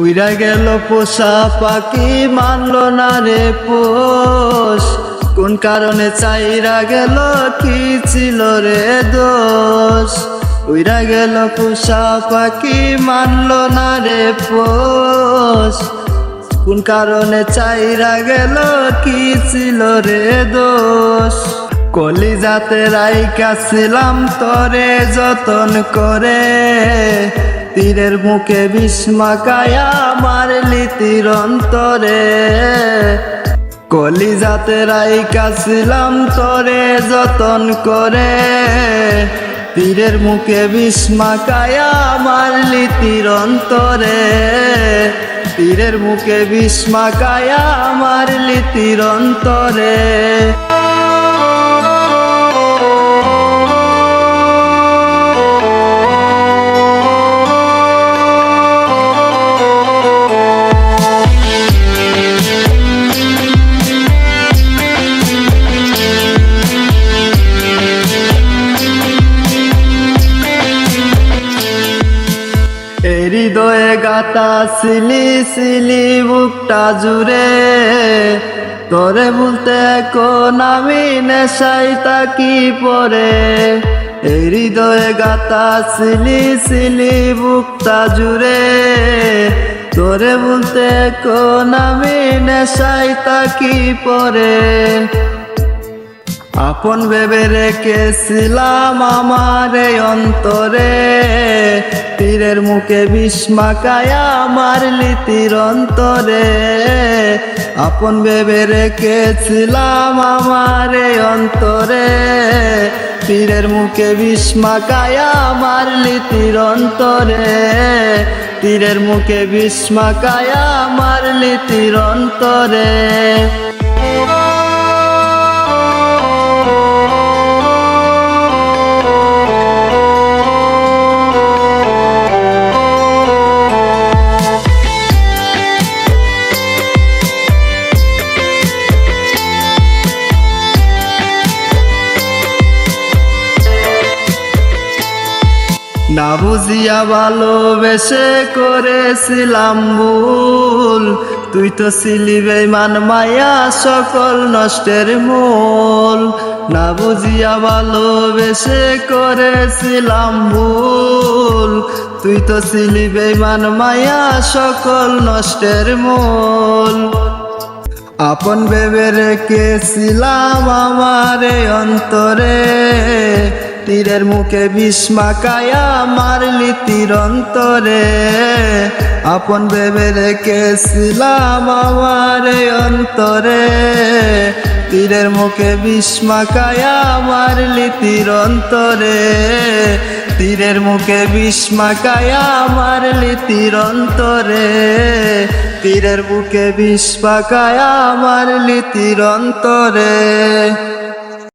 উইরা গেল পোষা পাখি মানল না রে পোষ, কোন কারণে চাইরা গেল কি ছিল রে দোষ। উইরা গেল পোষা পাখি মানল না রে পোষ, কোন কারণে চাইরা গেল কি ছিল রে দোষ। কলিজাতে রাইখা ছিলাম তরে যতন করে, তীরের মুখে বিষ মাখায়া মারলি তীর অন্তরে। কলিজাতে রাইখা ছিলাম তরে যতন করে, তীরের মুখে বিষ মাখায়া মারলি তীর অন্তরে। তীরের মুখে বিষ মাখায়া মারলি তীর অন্তরে। হৃদয়ে গাতা সিলি সিলি বুকটা জুড়ে, তোরে বলতে এখন আমি নেশাই তাকি পরে। হৃদয়ে গাতা সিলি সিলি বুকটা জুড়ে, তোরে বলতে এখন আমি নেশাই তাকি পরে। আপন ভেবে রেখেছিলাম আমার অন্তরে, তীরের মুখে বিষ মাখায়া মারলি তীর অন্তরে। আপন ভেবে রেখেছিলাম আমার অন্তরে, তীরের মুখে বিষ মাখায়া মারলি তীর অন্তরে। তীরের মুখে বিষ মাখায়া মারলি তীর অন্তরে। না বুঝিয়া ভালোবেসে করেছিলাম ভুল, তুই তো ছিলি বেঈমান মায়া সকল নষ্টের মূল। না বুঝিয়া ভালোবেসে করেছিলাম ভুল, তুই তো ছিলি বেঈমান মায়া সকল নষ্টের মূল। আপন ভেবে রেখেছিলাম আমার অন্তরে, তীরের মুখে বিষ মাখায়া মারলি তীর অন্তরে। আপন ভেবে রেখেছিলাম আমার অন্তরে, তীরের মুখে বিষ মাখায়া মারলি তীর অন্তরে। তীরের মুখে বিষ মাখায়া মারলি তীর অন্তরে। তীরের মুখে বিষ মাখায়া মারলি তীর অন্তরে।